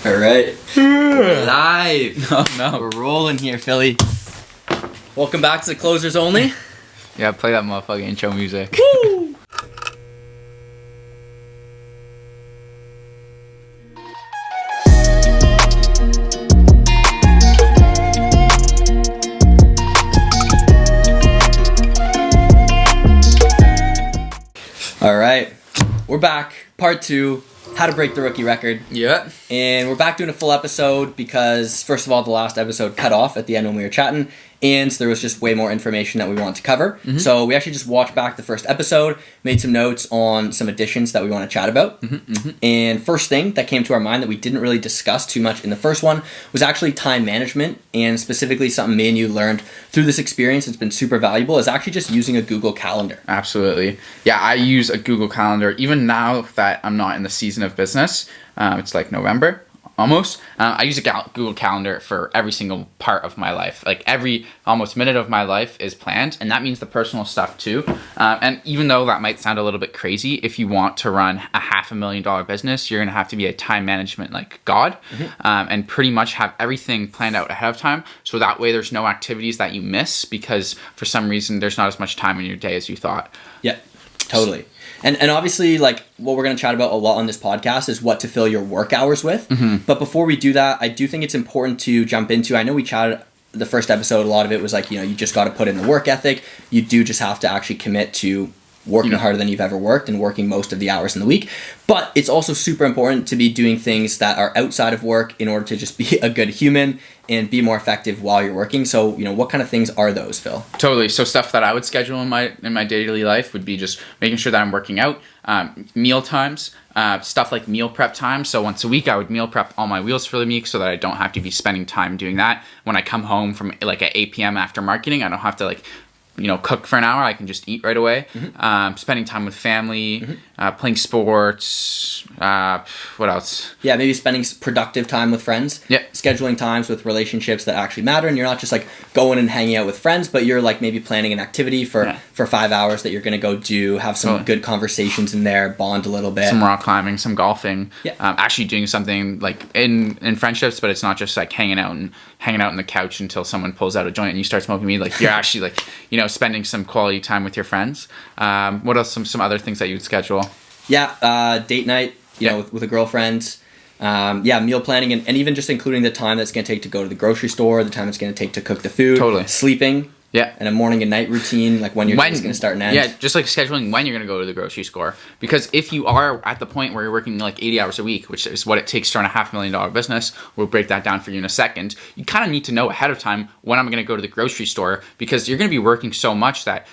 All right. We're live. Oh no. We're rolling here, Philly. Welcome back to the Closers Only. Yeah, play that motherfucking intro music. Woo! All right. We're back. Part 2. How to break the rookie record. Yeah. And we're back doing a full episode because, first of all, the last episode cut off at the end when we were chatting, and there was just way more information that we wanted to cover. Mm-hmm. So we actually just watched back the first episode, made some notes on some additions that we want to chat about. Mm-hmm, mm-hmm. And first thing that came to our mind that we didn't really discuss too much in the first one was actually time management, and specifically something me and you learned through this experience. It's been super valuable is actually just using a Google Calendar. Absolutely. Yeah, I use a Google Calendar even now that I'm not in the season of business. It's like November. Almost. I use a Google Calendar for every single part of my life. Like every almost minute of my life is planned, and that means the personal stuff too. And even though that might sound a little bit crazy, if you want to run a $500,000 business, you're going to have to be a time management like God, and pretty much have everything planned out ahead of time. So that way there's no activities that you miss because for some reason there's not as much time in your day as you thought. Yeah, totally. And obviously, like, what we're going to chat about a lot on this podcast is what to fill your work hours with. Mm-hmm. But before we do that, I do think it's important to jump into, I know we chatted the first episode, a lot of it was like, you just got to put in the work ethic. You do just have to actually commit to working harder than you've ever worked and working most of the hours in the week. But it's also super important to be doing things that are outside of work in order to just be a good human and be more effective while you're working. So, what kind of things are those, Phil? Totally. So stuff that I would schedule in my daily life would be just making sure that I'm working out, meal times, stuff like meal prep time. So once a week I would meal prep all my meals for the week so that I don't have to be spending time doing that. When I come home from like at 8 p.m. after marketing, I don't have to cook for an hour. I can just eat right away. Mm-hmm. Spending time with family, playing sports. What else? Yeah, maybe spending productive time with friends. Yeah. Scheduling times with relationships that actually matter, and you're not just like going and hanging out with friends, but you're like maybe planning an activity for 5 hours that you're going to go do, have some good conversations in there, bond a little bit. Some rock climbing, some golfing. Yeah. Actually doing something like in friendships, but it's not just like hanging out on the couch until someone pulls out a joint and you start smoking weed. Like you're actually spending some quality time with your friends. What else? Some other things that you would schedule? Yeah, date night, with a girlfriend. Meal planning and even just including the time that's going to take to go to the grocery store, the time it's going to take to cook the food. Totally. Sleeping. Yeah. And a morning and night routine, like when your day is going to start and end. Yeah, just like scheduling when you're going to go to the grocery store. Because if you are at the point where you're working like 80 hours a week, which is what it takes to run a $500,000 business, we'll break that down for you in a second. You kind of need to know ahead of time when I'm going to go to the grocery store because you're going to be working so much that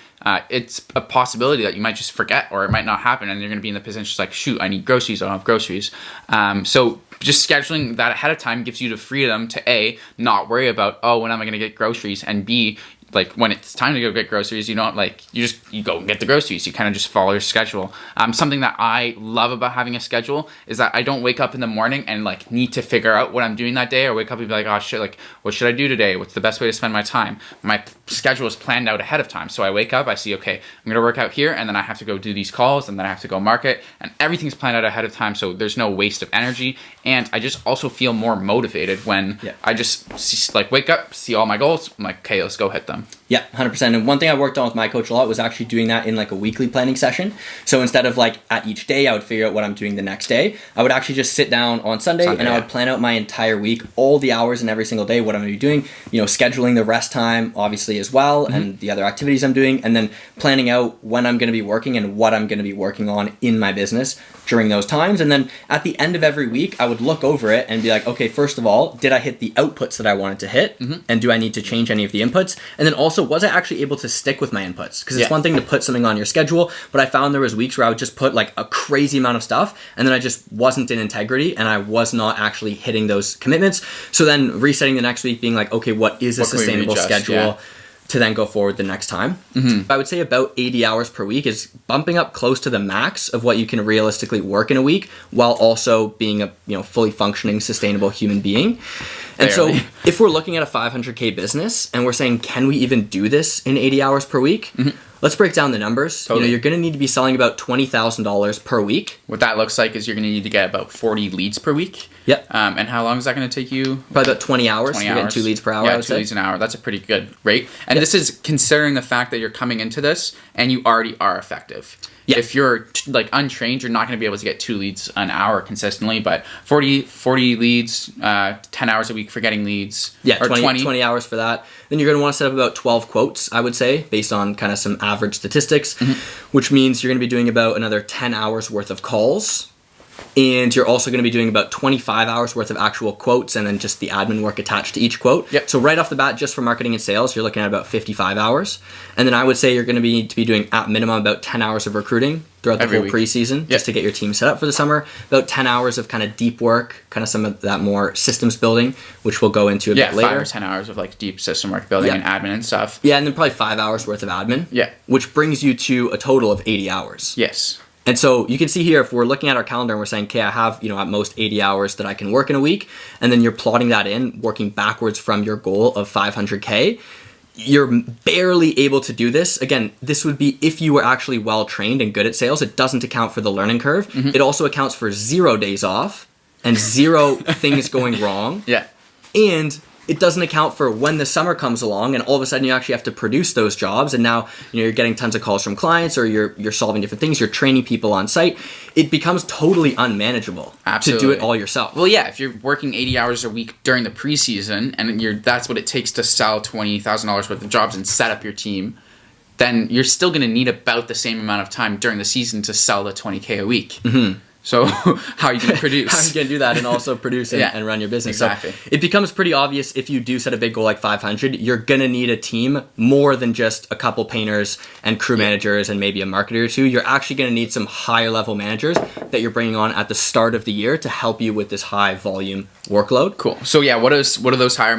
it's a possibility that you might just forget or it might not happen and you're going to be in the position like, shoot, I need groceries, I don't have groceries. So just scheduling that ahead of time gives you the freedom to A, not worry about, when am I going to get groceries, and B, like when it's time to go get groceries, you don't you go and get the groceries. You kind of just follow your schedule. Something that I love about having a schedule is that I don't wake up in the morning and like need to figure out what I'm doing that day, or wake up and be like, oh shit, like what should I do today? What's the best way to spend my time? My schedule is planned out ahead of time. So I wake up, I see, okay, I'm going to work out here, and then I have to go do these calls, and then I have to go market, and everything's planned out ahead of time. So there's no waste of energy. And I just also feel more motivated when I just wake up, see all my goals. I'm like, okay, let's go hit them. Yeah, 100%. And one thing I worked on with my coach a lot was actually doing that in like a weekly planning session. So instead of like at each day, I would figure out what I'm doing the next day. I would actually just sit down on Sunday and I would plan out my entire week, all the hours in every single day, what I'm going to be doing, scheduling the rest time obviously as well, and the other activities I'm doing, and then planning out when I'm going to be working and what I'm going to be working on in my business during those times. And then at the end of every week, I would look over it and be like, okay, first of all, did I hit the outputs that I wanted to hit? And do I need to change any of the inputs? And then also, was I actually able to stick with my inputs? Because it's one thing to put something on your schedule, but I found there was weeks where I would just put like a crazy amount of stuff, and then I just wasn't in integrity, and I was not actually hitting those commitments. So then resetting the next week, being like, okay, what is a sustainable schedule? To then go forward the next time. I would say about 80 hours per week is bumping up close to the max of what you can realistically work in a week while also being a fully functioning, sustainable human being. And so if we're looking at a 500K business and we're saying, can we even do this in 80 hours per week? Let's break down the numbers. Totally. You're going to need to be selling about $20,000 per week. What that looks like is you're going to need to get about 40 leads per week. Yep. And how long is that going to take you? Probably about 20 hours. 20 You're getting hours. 2 leads per hour, Yeah, I would 2 say. leads an hour. That's a pretty good rate. And this is considering the fact that you're coming into this and you already are effective. Yeah. If you're like untrained, you're not going to be able to get 2 leads an hour consistently, but 40 leads, 10 hours a week for getting leads. Yeah, or 20 hours for that. Then you're going to want to set up about 12 quotes, I would say, based on kind of some average statistics, which means you're going to be doing about another 10 hours worth of calls. And you're also going to be doing about 25 hours worth of actual quotes and then just the admin work attached to each quote. Yep. So right off the bat, just for marketing and sales, you're looking at about 55 hours. And then I would say you're going to need to be doing at minimum about 10 hours of recruiting throughout the Every whole week. preseason just to get your team set up for the summer. About 10 hours of kind of deep work, kind of some of that more systems building, which we'll go into a bit later. 5 or 10 hours of like deep system work building and admin and stuff. Yeah, and then probably 5 hours worth of admin. Yeah. Which brings you to a total of 80 hours. Yes. And so you can see here, if we're looking at our calendar and we're saying, okay, I have, at most 80 hours that I can work in a week, and then you're plotting that in, working backwards from your goal of 500K, you're barely able to do this. Again, this would be if you were actually well trained and good at sales. It doesn't account for the learning curve. It also accounts for 0 days off and 0 things going wrong. Yeah. And it doesn't account for when the summer comes along and all of a sudden you actually have to produce those jobs, and now you're getting tons of calls from clients, or you're solving different things, you're training people on site. It becomes totally unmanageable to do it all yourself. Well, yeah, if you're working 80 hours a week during the preseason and that's what it takes to sell $20,000 worth of jobs and set up your team, then you're still going to need about the same amount of time during the season to sell the 20K a week. So how are you going to produce? How are you going to do that and also produce and run your business? Exactly. So it becomes pretty obvious if you do set a big goal like 500, you're going to need a team more than just a couple painters and crew managers and maybe a marketer or two. You're actually going to need some higher level managers that you're bringing on at the start of the year to help you with this high volume workload. Cool. So yeah, what do those higher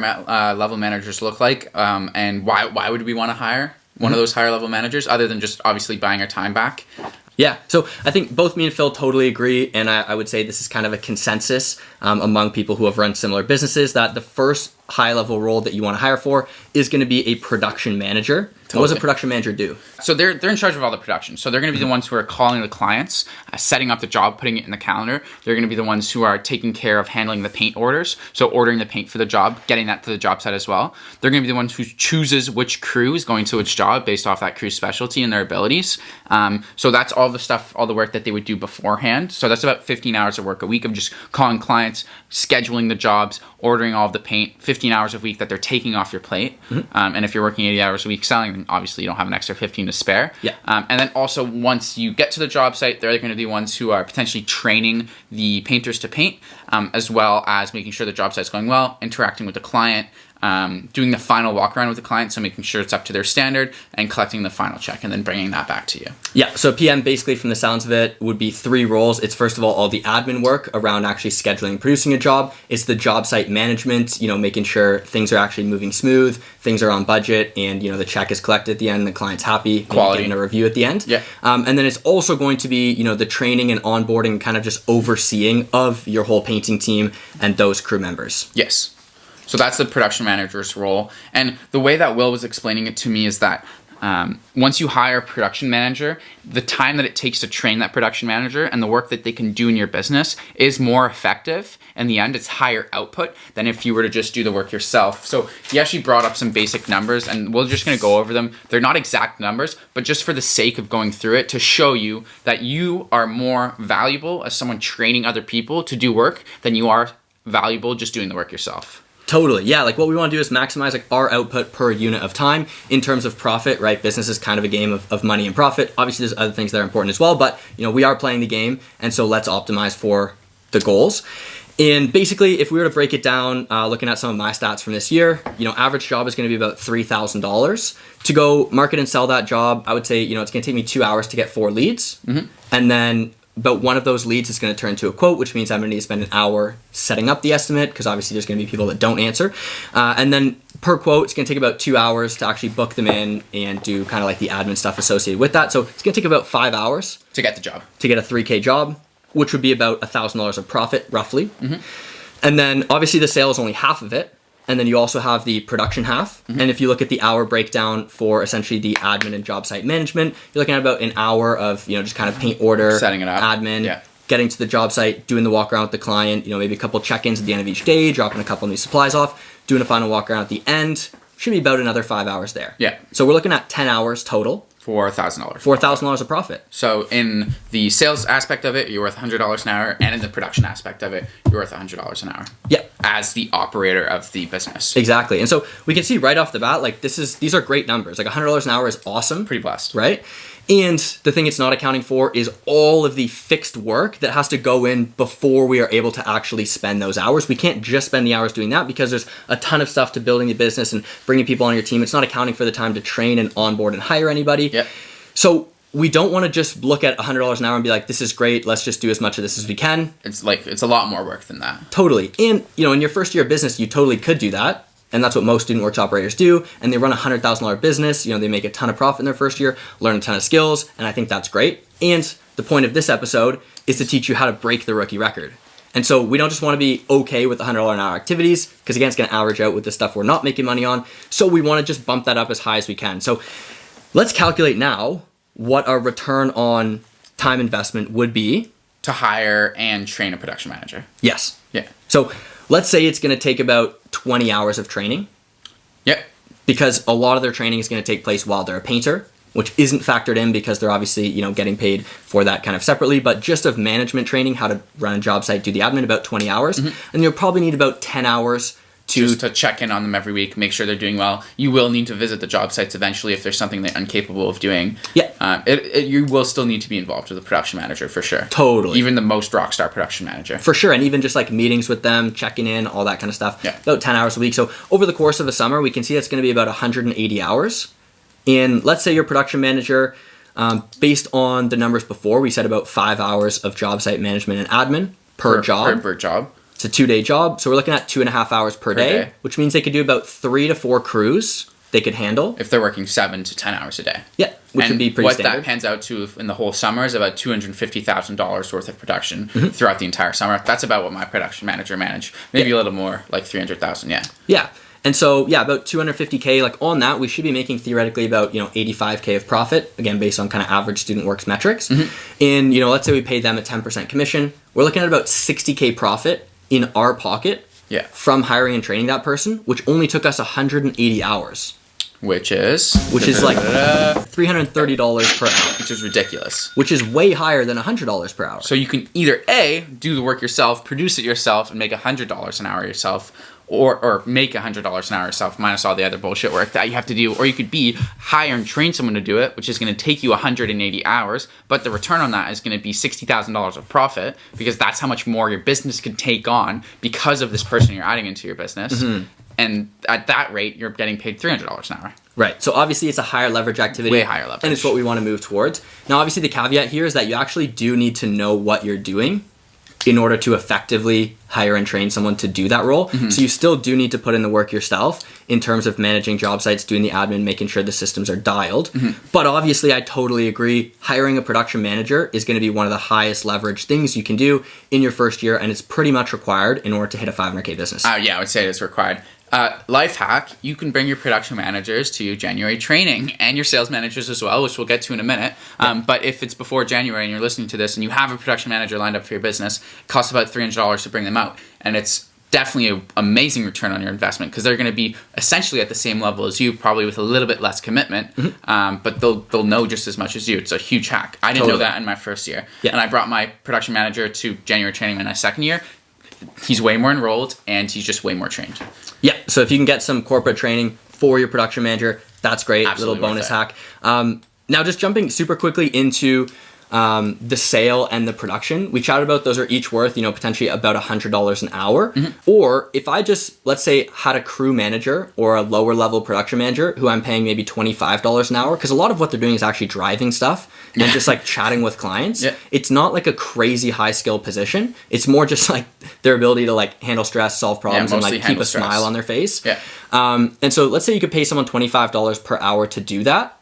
level managers look like? And why would we want to hire one of those higher level managers other than just obviously buying our time back? Yeah, so I think both me and Phil totally agree, and I would say this is kind of a consensus among people who have run similar businesses, that the first high-level role that you want to hire for is going to be a production manager. Totally. What does a production manager do? So they're in charge of all the production. So they're going to be the ones who are calling the clients, setting up the job, putting it in the calendar. They're going to be the ones who are taking care of handling the paint orders. So ordering the paint for the job, getting that to the job site as well. They're going to be the ones who chooses which crew is going to which job based off that crew's specialty and their abilities. So that's all the stuff, all the work that they would do beforehand. So that's about 15 hours of work a week of just calling clients, scheduling the jobs, ordering all of the paint, 15 hours a week that they're taking off your plate. And if you're working 80 hours a week selling, then obviously you don't have an extra 15 to spare. Yeah. And then also once you get to the job site, they're going to be the ones who are potentially training the painters to paint, as well as making sure the job site's going well, interacting with the client, doing the final walk around with the client, so making sure it's up to their standard, and collecting the final check and then bringing that back to you. Yeah, so PM basically from the sounds of it would be 3 roles. It's first of all the admin work around actually scheduling and producing a job. It's the job site management, making sure things are actually moving smooth, things are on budget, and the check is collected at the end, the client's happy, quality, getting a review at the end. Yeah. And then it's also going to be the training and onboarding, kind of just overseeing of your whole painting team and those crew members. Yes. So that's the production manager's role. And the way that Will was explaining it to me is that once you hire a production manager, the time that it takes to train that production manager and the work that they can do in your business is more effective. In the end, it's higher output than if you were to just do the work yourself. So he actually brought up some basic numbers, and we're just going to go over them. They're not exact numbers, but just for the sake of going through it, to show you that you are more valuable as someone training other people to do work than you are valuable just doing the work yourself. Totally. Yeah, like what we want to do is maximize our output per unit of time in terms of profit, right? Business is kind of a game of money and profit. Obviously, there's other things that are important as well, but we are playing the game, and so let's optimize for the goals. And basically, if we were to break it down, looking at some of my stats from this year, average job is going to be about $3,000. To go market and sell that job, I would say, it's going to take me 2 hours to get 4 leads. And then about one of those leads is going to turn into a quote, which means I'm going to need to spend an hour setting up the estimate, because obviously there's going to be people that don't answer. And then per quote, it's going to take about 2 hours to actually book them in and do kind of like the admin stuff associated with that. So it's going to take about 5 hours to get the job, to get a 3K job, which would be about $1,000 of profit roughly. And then obviously the sale is only half of it. And then you also have the production half. And if you look at the hour breakdown for essentially the admin and job site management, you're looking at about an hour of, just kind of paint order, setting it up, admin, getting to the job site, doing the walk around with the client, maybe a couple check-ins at the end of each day, dropping a couple new supplies off, doing a final walk around at the end. Should be about another 5 hours there. Yeah. So we're looking at 10 hours total. $4,000. $4,000 of profit. So in the sales aspect of it, you're worth $100 an hour, and in the production aspect of it, you're worth $100 an hour. Yeah. As the operator of the business. Exactly. And so we can see right off the bat, like these are great numbers. Like $100 an hour is awesome. Pretty blessed. Right? And the thing it's not accounting for is all of the fixed work that has to go in before we are able to actually spend those hours. We can't just spend the hours doing that because there's a ton of stuff to building the business and bringing people on your team. It's not accounting for the time to train and onboard and hire anybody. Yep. So we don't want to just look at $100 an hour and be like, this is great. Let's just do as much of this as we can. It's a lot more work than that. Totally. And, in your first year of business, you totally could do that. And that's what most student works operators do. And they run a $100,000 business. They make a ton of profit in their first year, learn a ton of skills. And I think that's great. And the point of this episode is to teach you how to break the rookie record. And so we don't just want to be okay with the $100 an hour activities, because again, it's going to average out with the stuff we're not making money on. So we want to just bump that up as high as we can. So let's calculate now what our return on time investment would be. To hire and train a production manager. Yes. Yeah. So let's say it's going to take about 20 hours of training. Yep. Because a lot of their training is going to take place while they're a painter, which isn't factored in because they're obviously, getting paid for that kind of separately. But just of management training, how to run a job site, do the admin, about 20 hours. And you'll probably need about 10 hours just to check in on them every week, make sure they're doing well. You will need to visit the job sites eventually if there's something they're incapable of doing. Yeah. You will still need to be involved with the production manager for sure. Totally. Even the most rock star production manager. For sure. And even just like meetings with them, checking in, all that kind of stuff. Yeah. About 10 hours a week. So over the course of a summer, we can see that's going to be about 180 hours. And let's say your production manager, based on the numbers before, we said about 5 hours of job site management and admin per job. Per job. It's a 2-day job, so we're looking at 2.5 hours per day, which means they could do about 3 to 4 crews they could handle. If they're working 7 to 10 hours a day. Yeah, which would be pretty standard. What that pans out to in the whole summer is about $250,000 worth of production throughout the entire summer. That's about what my production manager managed. Maybe a little more, like $300,000, yeah. Yeah. And so, about 250K, like on that, we should be making theoretically about, 85K of profit, again, based on kind of average student works metrics. And, let's say we pay them a 10% commission. We're looking at about 60K profit in our pocket from hiring and training that person, which only took us 180 hours. Which is like $330 per hour. Which is ridiculous. Which is way higher than $100 per hour. So you can either A, do the work yourself, produce it yourself, and make $100 an hour yourself, or make $100 an hour yourself minus all the other bullshit work that you have to do, or you could B, hire and train someone to do it, which is going to take you 180 hours, but the return on that is going to be $60,000 of profit, because that's how much more your business can take on because of this person you're adding into your business. And at that rate, you're getting paid $300 an hour. Right. So obviously it's a higher leverage activity. Way higher leverage. And it's what we want to move towards. Now, obviously the caveat here is that you actually do need to know what you're doing in order to effectively hire and train someone to do that role. So you still do need to put in the work yourself in terms of managing job sites, doing the admin, making sure the systems are dialed. But obviously I totally agree. Hiring a production manager is going to be one of the highest leverage things you can do in your first year. And it's pretty much required in order to hit a 500K business. Yeah, I would say it's required. Life hack, you can bring your production managers to January training and your sales managers as well, which we'll get to in a minute. But if it's before January and you're listening to this and you have a production manager lined up for your business, it costs about $300 to bring them out. And it's definitely an amazing return on your investment, because they're going to be essentially at the same level as you, probably with a little bit less commitment, but they'll know just as much as you. It's a huge hack. I didn't know that in my first year. And I brought my production manager to January training in my second year. He's way more enrolled and he's just way more trained. Yeah, so if you can get some corporate training for your production manager, that's great. Absolutely little bonus hack. Now just jumping super quickly into the sale and the production. We chatted about those are each worth, potentially about $100 an hour. Or if I just, let's say, had a crew manager or a lower level production manager who I'm paying maybe $25 an hour, because a lot of what they're doing is actually driving stuff and just like chatting with clients. It's not like a crazy high skill position. It's more just like their ability to like handle stress, solve problems, and like keep a smile on their face. And so let's say you could pay someone $25 per hour to do that.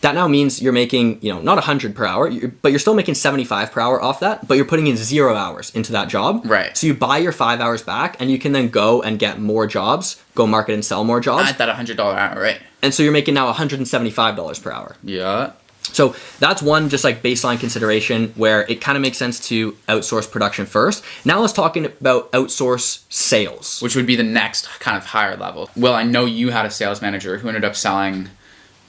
that now means you're making, not 100 per hour, but you're still making 75 per hour off that, but you're putting in 0 hours into that job. Right. So you buy your 5 hours back, and you can then go and get more jobs, go market and sell more jobs. At that $100 hour, right? And so you're making now $175 per hour. Yeah. So that's one just like baseline consideration where it kind of makes sense to outsource production first. Now let's talk about outsource sales. Which would be the next kind of higher level. Well, I know you had a sales manager who ended up selling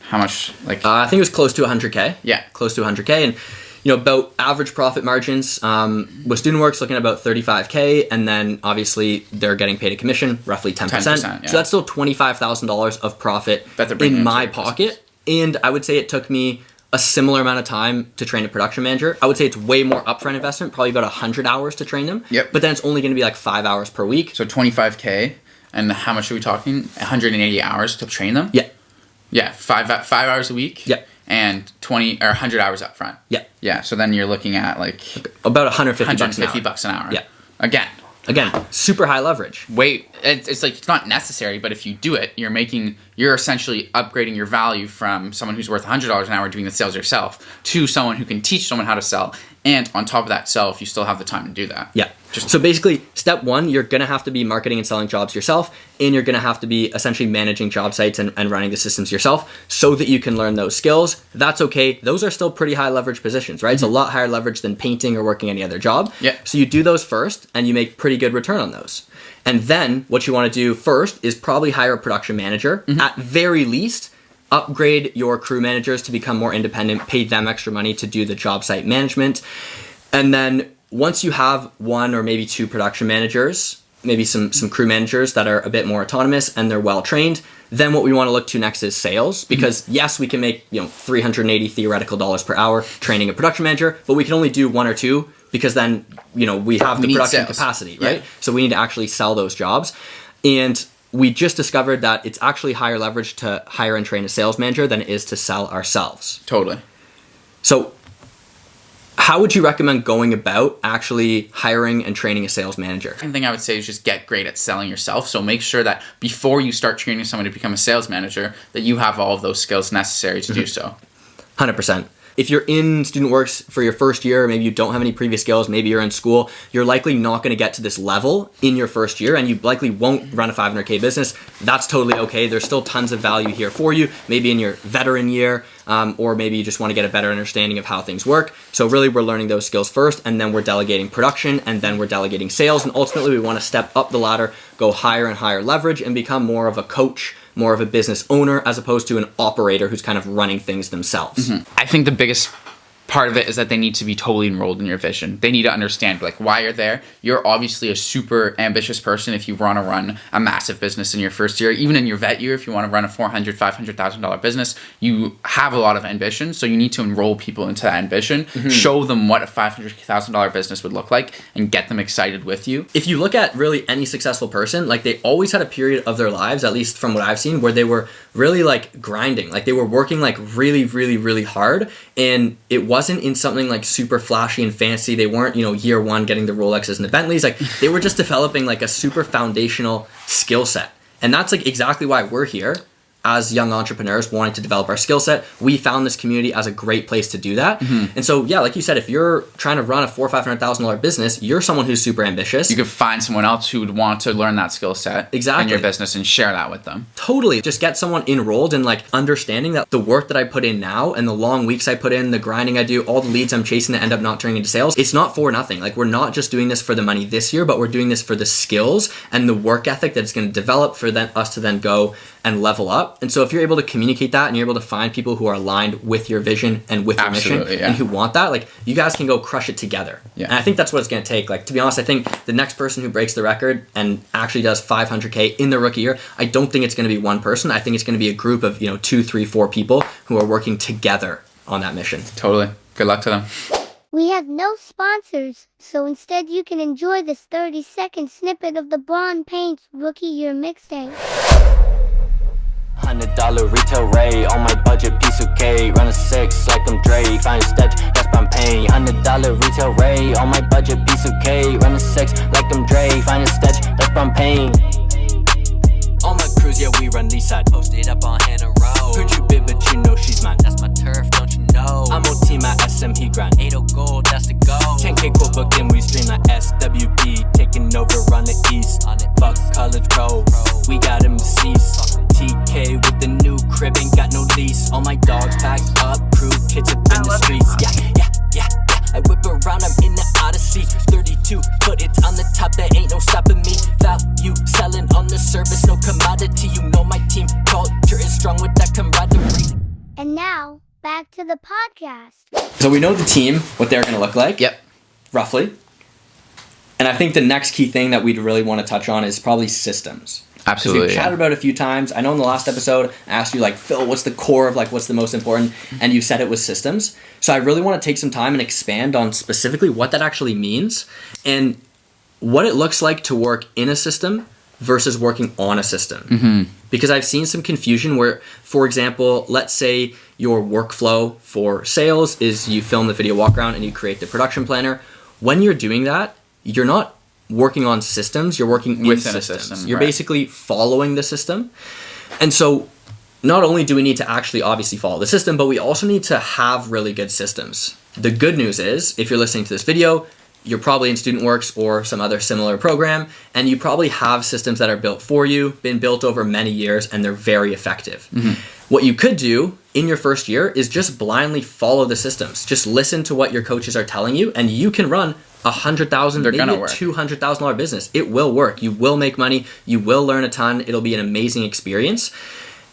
how much? I think it was close to 100K. Yeah. Close to 100K. And about average profit margins with StudentWorks looking at about 35K, and then obviously they're getting paid a commission, roughly 10%. 10%, yeah. So that's still $25,000 of profit in my pocket. And I would say it took me a similar amount of time to train a production manager. I would say it's way more upfront investment, probably about 100 hours to train them. Yep. But then it's only going to be like 5 hours per week. So 25K, and how much are we talking? 180 hours to train them? Yeah. Yeah, 5 hours a week. Yeah. And 20 or 100 hours up front. Yeah. Yeah, so then you're looking at like about 150 bucks an hour. Yeah. Again, super high leverage. It's like, it's not necessary, but if you do it, you're essentially upgrading your value from someone who's worth $100 an hour doing the sales yourself to someone who can teach someone how to sell. And on top of that sell if you still have the time to do that. Yeah. So basically, step one, you're going to have to be marketing and selling jobs yourself, and you're going to have to be essentially managing job sites and running the systems yourself so that you can learn those skills. That's okay. Those are still pretty high leverage positions, right? Mm-hmm. It's a lot higher leverage than painting or working any other job. Yeah. So you do those first, and you make pretty good return on those. And then what you want to do first is probably hire a production manager. Mm-hmm. At very least, upgrade your crew managers to become more independent, pay them extra money to do the job site management. And then once you have one or maybe two production managers, maybe some crew managers that are a bit more autonomous and they're well trained, then what we want to look to next is sales. Because yes, we can make 380 theoretical dollars per hour training a production manager, but we can only do one or two because then we have the production capacity, right? Yeah. So we need to actually sell those jobs. And we just discovered that it's actually higher leverage to hire and train a sales manager than it is to sell ourselves. Totally. So how would you recommend going about actually hiring and training a sales manager? The thing I would say is just get great at selling yourself. So make sure that before you start training someone to become a sales manager, that you have all of those skills necessary to do so. 100%. If you're in StudentWorks for your first year, maybe you don't have any previous skills, maybe you're in school, you're likely not going to get to this level in your first year, and you likely won't run a 500K business. That's totally okay. There's still tons of value here for you, maybe in your veteran year, or maybe you just want to get a better understanding of how things work. So really, we're learning those skills first, and then we're delegating production, and then we're delegating sales, and ultimately, we want to step up the ladder, go higher and higher leverage, and become more of a coach, more of a business owner, as opposed to an operator who's kind of running things themselves. Mm-hmm. I think the biggest part of it is that they need to be totally enrolled in your vision. They need to understand why you're there. You're obviously a super ambitious person if you want to run a massive business in your first year. Even in your vet year, if you want to run a $400,000, $500,000 business, you have a lot of ambition. So you need to enroll people into that ambition, show them what a $500,000 business would look like, and get them excited with you. If you look at really any successful person, they always had a period of their lives, at least from what I've seen, where they were really grinding. They were working really, really, really hard, and it wasn't in something super flashy and fancy. They weren't, year one getting the Rolexes and the Bentleys. They were just developing a super foundational skill set. And that's exactly why we're here as young entrepreneurs wanting to develop our skill set. We found this community as a great place to do that. Mm-hmm. And so, yeah, like you said, if you're trying to run a $400,000 or $500,000 business, you're someone who's super ambitious. You could find someone else who would want to learn that skill set in your business and share that with them. Totally. Just get someone enrolled and understanding that the work that I put in now and the long weeks I put in, the grinding I do, all the leads I'm chasing that end up not turning into sales, it's not for nothing. We're not just doing this for the money this year, but we're doing this for the skills and the work ethic that it's going to develop for us to then go and level up. And so if you're able to communicate that and you're able to find people who are aligned with your vision and with your mission and who want that, you guys can go crush it together. Yeah. And I think that's what it's going to take. To be honest, I think the next person who breaks the record and actually does 500K in the rookie year, I don't think it's going to be one person. I think it's going to be a group of 2, 3, 4 people who are working together on that mission. Totally. Good luck to them. We have no sponsors, so instead you can enjoy this 30-second snippet of the Brawn Paints Rookie Year mixtape. $100 retail rate on my budget, piece of cake. Run a 6 like I'm Dre, find a stitch, that's what I'm paying. $100 retail rate on my budget, piece of cake. Run a 6 like I'm Dre, find a stitch, that's what I'm paying. All my crews, yeah, we run Leaside, posted up on Hannah Road. Heard you bid, but you know she's mine. That's my turf, don't you know? I'm on team at SM, he grind. 80 gold, that's the goal. 10K quote book, then we stream like SWB. Taking over on the east. Fuck college pro. We got him deceased. TK with the new crib, ain't got no lease. All my dogs packed up, crew kids up in the streets. Yeah. I whip around, I'm in the Odyssey. 32, but it's on the top, there ain't no stopping me. Value selling on the service, no commodity. You know my team culture is strong with that camaraderie. And now, back to the podcast. So we know the team, what they're going to look like. Yep. Roughly. And I think the next key thing that we'd really want to touch on is probably systems. Absolutely. We've chatted about it a few times. I know in the last episode, I asked you, like, Phil, what's the core of, like, what's the most important? And you said it was systems. So I really want to take some time and expand on specifically what that actually means and what it looks like to work in a system versus working on a system. Mm-hmm. Because I've seen some confusion where, for example, let's say your workflow for sales is you film the video walk around and you create the production planner. When you're doing that, you're not working on systems, you're working within in a systems. system. You're right. basically following the system. And so not only do we need to actually obviously follow the system, but we also need to have really good systems. The good news is, if you're listening to this video, you're probably in StudentWorks or some other similar program, and you probably have systems that are built for you, been built over many years, and they're very effective. Mm-hmm. What you could do in your first year is just blindly follow the systems. Just listen to what your coaches are telling you, and you can run $100,000, maybe a $200,000 business. It will work. You will make money. You will learn a ton. It'll be an amazing experience.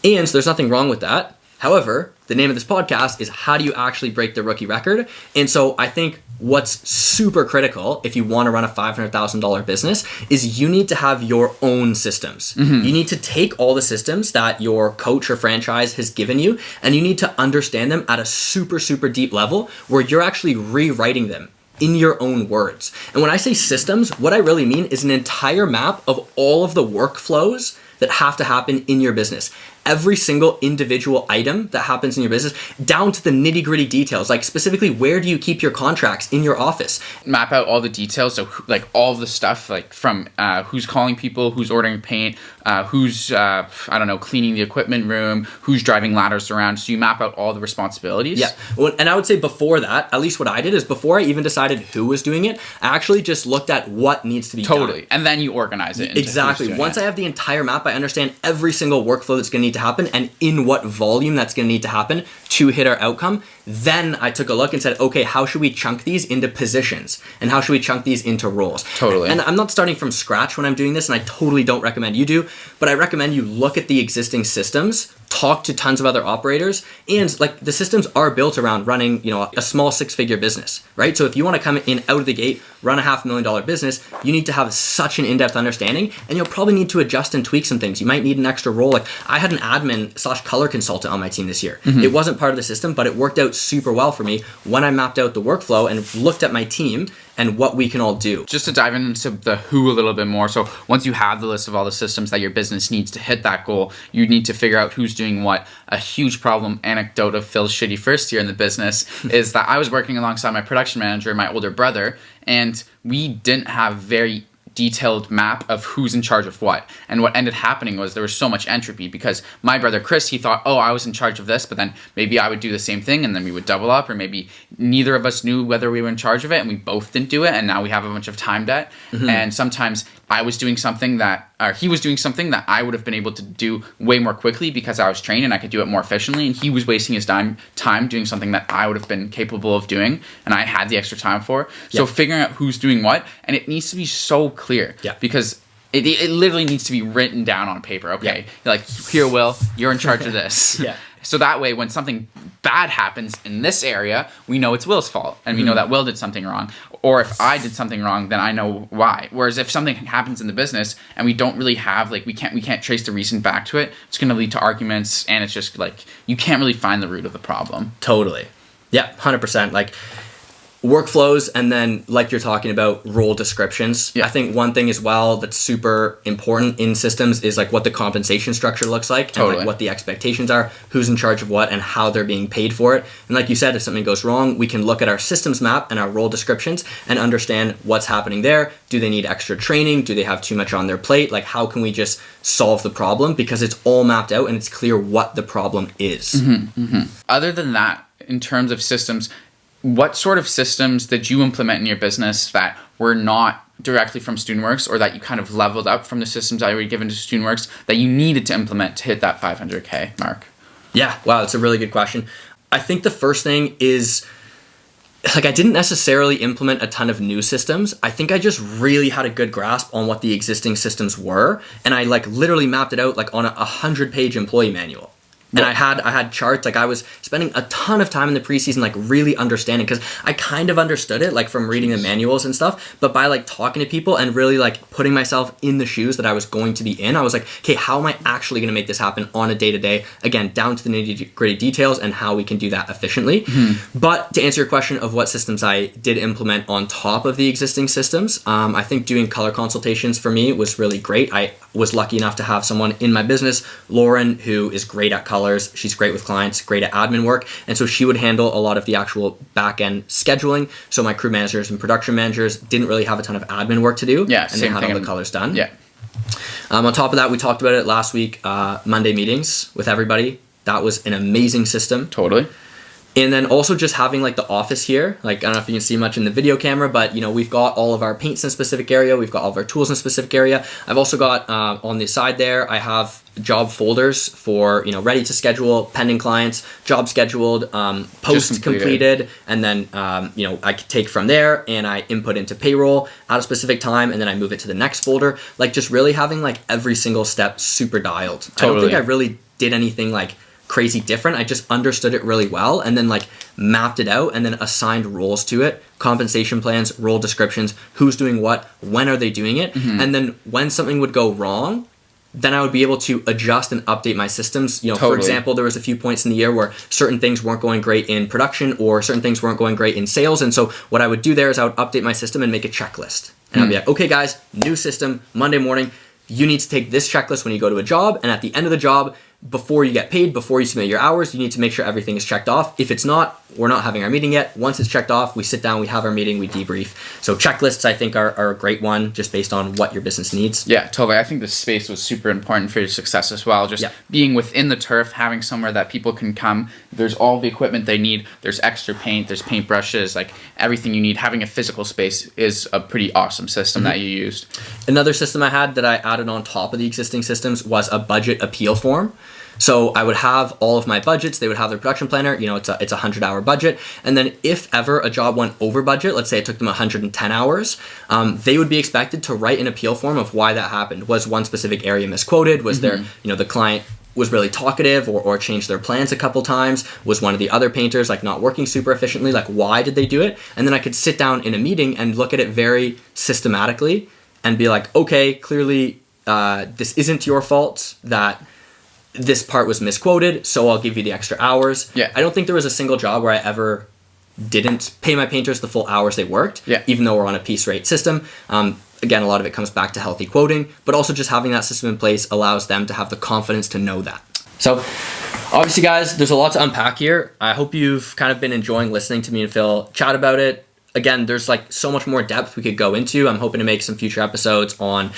And so there's nothing wrong with that. However, the name of this podcast is how do you actually break the rookie record? And so I think what's super critical if you want to run a $500,000 business is you need to have your own systems. Mm-hmm. You need to take all the systems that your coach or franchise has given you, and you need to understand them at a super, super deep level where you're actually rewriting them in your own words. And when I say systems, what I really mean is an entire map of all of the workflows that have to happen in your business. Every single individual item that happens in your business, down to the nitty-gritty details, like specifically where do you keep your contracts in your office? Map out all the details, so like all the stuff, like from who's calling people, who's ordering paint, who's cleaning the equipment room, who's driving ladders around. So you map out all the responsibilities. Yeah, well, and I would say before that, at least what I did is before I even decided who was doing it, I actually just looked at what needs to be done. Totally, and then you organize it. Exactly. Once I have the entire map, I understand every single workflow that's going to need to happen and in what volume that's going to need to happen to hit our outcome. Then I took a look and said, okay, how should we chunk these into positions? And how should we chunk these into roles? Totally. And I'm not starting from scratch when I'm doing this, and I totally don't recommend you do, but I recommend you look at the existing systems, talk to tons of other operators, and like the systems are built around running, a small 6-figure business, right? So if you want to come in out of the gate, run a $500,000 business, you need to have such an in-depth understanding, and you'll probably need to adjust and tweak some things. You might need an extra role. Like I had an admin/color consultant on my team this year. Mm-hmm. It wasn't part of the system, but it worked out super well for me when I mapped out the workflow and looked at my team and what we can all do. Just to dive into the who a little bit more. So once you have the list of all the systems that your business needs to hit that goal, you need to figure out who's doing what. A huge problem anecdote of Phil's shitty first year in the business is that I was working alongside my production manager, my older brother, and we didn't have very detailed map of who's in charge of what. And what ended happening was there was so much entropy because my brother Chris, he thought, I was in charge of this, but then maybe I would do the same thing and then we would double up, or maybe neither of us knew whether we were in charge of it and we both didn't do it, and now we have a bunch of time debt. Mm-hmm. And sometimes I was doing something he was doing something that I would have been able to do way more quickly because I was trained and I could do it more efficiently, and he was wasting his time doing something that I would have been capable of doing and I had the extra time for. So figuring out who's doing what, and it needs to be so clear because it literally needs to be written down on paper. Okay, you're like, here, Will, you're in charge of this. So that way, when something bad happens in this area, we know it's Will's fault, and we know that Will did something wrong. Or if I did something wrong, then I know why. Whereas if something happens in the business and we don't really have, we can't trace the reason back to it, it's going to lead to arguments, and it's just you can't really find the root of the problem. Totally. Yeah, 100%. workflows, and then like you're talking about, role descriptions. I think one thing as well that's super important in systems is like what the compensation structure looks like, and like what the expectations are, who's in charge of what, and how they're being paid for it. And like you said, if something goes wrong, we can look at our systems map and our role descriptions and understand what's happening there. Do they need extra training? Do they have too much on their plate? Like, how can we just solve the problem? Because it's all mapped out and it's clear what the problem is. Other than that, in terms of systems, what sort of systems did you implement in your business that were not directly from StudentWorks, or that you kind of leveled up from the systems that were given to StudentWorks that you needed to implement to hit that 500K mark? Yeah, wow, that's a really good question. I think the first thing is, like, I didn't necessarily implement a ton of new systems. I think I just really had a good grasp on what the existing systems were, and I like literally mapped it out like on a 100-page employee manual. And I had charts. Like, I was spending a ton of time in the preseason, like really understanding, because I kind of understood it, like from reading the manuals and stuff. But by like talking to people and really like putting myself in the shoes that I was going to be in, I was like, okay, how am I actually going to make this happen on a day-to-day? Again, down to the nitty-gritty details and how we can do that efficiently. But to answer your question of what systems I did implement on top of the existing systems, I think doing color consultations for me was really great. I was lucky enough to have someone in my business, Lauren, who is great at colors. She's great with clients, great at admin work. And so she would handle a lot of the actual back end scheduling. So my crew managers and production managers didn't really have a ton of admin work to do. Yeah, and they had all the colors done. Yeah. On top of that, we talked about it last week, Monday meetings with everybody. That was an amazing system. Totally. And then also just having like the office here, like, I don't know if you can see much in the video camera, but you know, we've got all of our paints in a specific area. We've got all of our tools in a specific area. I've also got on the side there, I have job folders for, you know, ready to schedule, pending clients, job scheduled, post completed. And then, you know, I could take from there and I input into payroll at a specific time. And then I move it to the next folder. Like, just really having like every single step super dialed. Totally. I don't think I really did anything like crazy different. I just understood it really well and then like mapped it out and then assigned roles to it, compensation plans, role descriptions, who's doing what, when are they doing it, and then when something would go wrong, then I would be able to adjust and update my systems. You know, for example, there was a few points in the year where certain things weren't going great in production or certain things weren't going great in sales. And so what I would do there is I would update my system and make a checklist. And I'd be like, okay guys, new system, Monday morning, you need to take this checklist when you go to a job. And at the end of the job, before you get paid, before you submit your hours, you need to make sure everything is checked off. If it's not, we're not having our meeting yet. Once it's checked off, we sit down, we have our meeting, we debrief. So checklists, I think, are a great one just based on what your business needs. Yeah, totally. I think the space was super important for your success as well. Just being within the turf, having somewhere that people can come. There's all the equipment they need. There's extra paint. There's paintbrushes, like everything you need. Having a physical space is a pretty awesome system that you used. Another system I had that I added on top of the existing systems was a budget appeal form. So I would have all of my budgets. They would have their production planner. You know, it's a 100-hour budget. And then if ever a job went over budget, let's say it took them 110 hours, they would be expected to write an appeal form of why that happened. Was one specific area misquoted? Was there, you know, the client was really talkative or changed their plans a couple times? Was one of the other painters like not working super efficiently? Like, why did they do it? And then I could sit down in a meeting and look at it very systematically and be like, okay, clearly this isn't your fault that this part was misquoted, so I'll give you the extra hours. Yeah. I don't think there was a single job where I ever didn't pay my painters the full hours they worked, even though we're on a piece rate system. Again, a lot of it comes back to healthy quoting, but also just having that system in place allows them to have the confidence to know that. So obviously, guys, there's a lot to unpack here. I hope you've kind of been enjoying listening to me and Phil chat about it. Again, there's like so much more depth we could go into. I'm hoping to make some future episodes on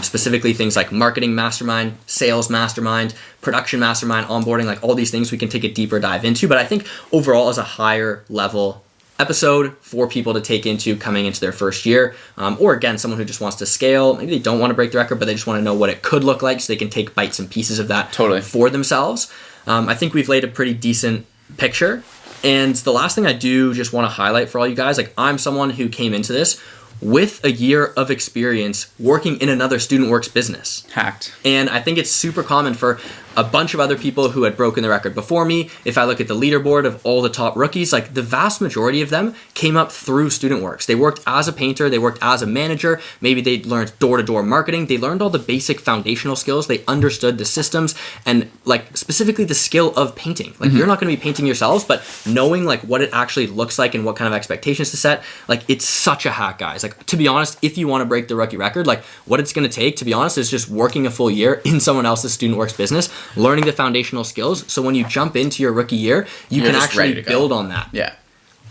specifically things like marketing mastermind, sales mastermind, production mastermind, onboarding, like all these things we can take a deeper dive into. But I think overall as a higher level episode for people to take into coming into their first year, or again, someone who just wants to scale. Maybe they don't want to break the record, but they just want to know what it could look like so they can take bites and pieces of that for themselves. I think we've laid a pretty decent picture. And the last thing I do just want to highlight for all you guys, like I'm someone who came into this with a year of experience working in another StudentWorks business. Hacked. And I think it's super common for a bunch of other people who had broken the record before me. If I look at the leaderboard of all the top rookies, like the vast majority of them came up through StudentWorks. They worked as a painter, they worked as a manager, maybe they learned door-to-door marketing, they learned all the basic foundational skills, they understood the systems, and like specifically the skill of painting. Like you're not going to be painting yourselves, but knowing like what it actually looks like and what kind of expectations to set, like it's such a hack, guys. Like to be honest, if you want to break the rookie record, like what it's going to take, to be honest, is just working a full year in someone else's StudentWorks business, learning the foundational skills, so when you jump into your rookie year, you can actually build on that. Yeah.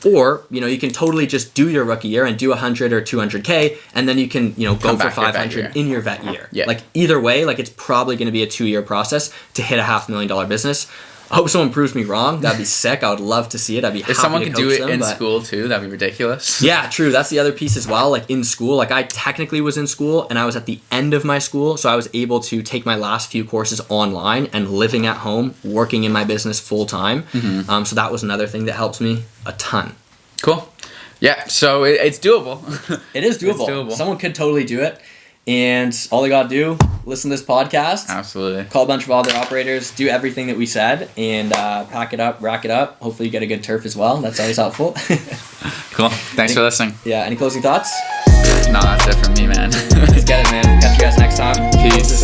Or, you can totally just do your rookie year and do 100 or 200K, and then you can, go for 500 in your vet year. Yeah. Like either way, like it's probably going to be a 2-year process to hit a $500,000 business. I hope someone proves me wrong. That'd be sick. I would love to see it. I'd be happy if someone to could coach do it them, in school too, that'd be ridiculous. Yeah, true. That's the other piece as well. Like in school, like I technically was in school and I was at the end of my school. So I was able to take my last few courses online and living at home, working in my business full time. So that was another thing that helps me a ton. Cool. Yeah, so it's doable. It is doable. It's doable. Someone could totally do it. And all they got to do, listen to this podcast. Absolutely. Call a bunch of other operators, do everything that we said, and pack it up, rack it up. Hopefully you get a good turf as well. That's always helpful. Cool. Thanks for listening. Yeah, any closing thoughts? No, that's it from me, man. Let's get it, man. Catch you guys next time. Peace.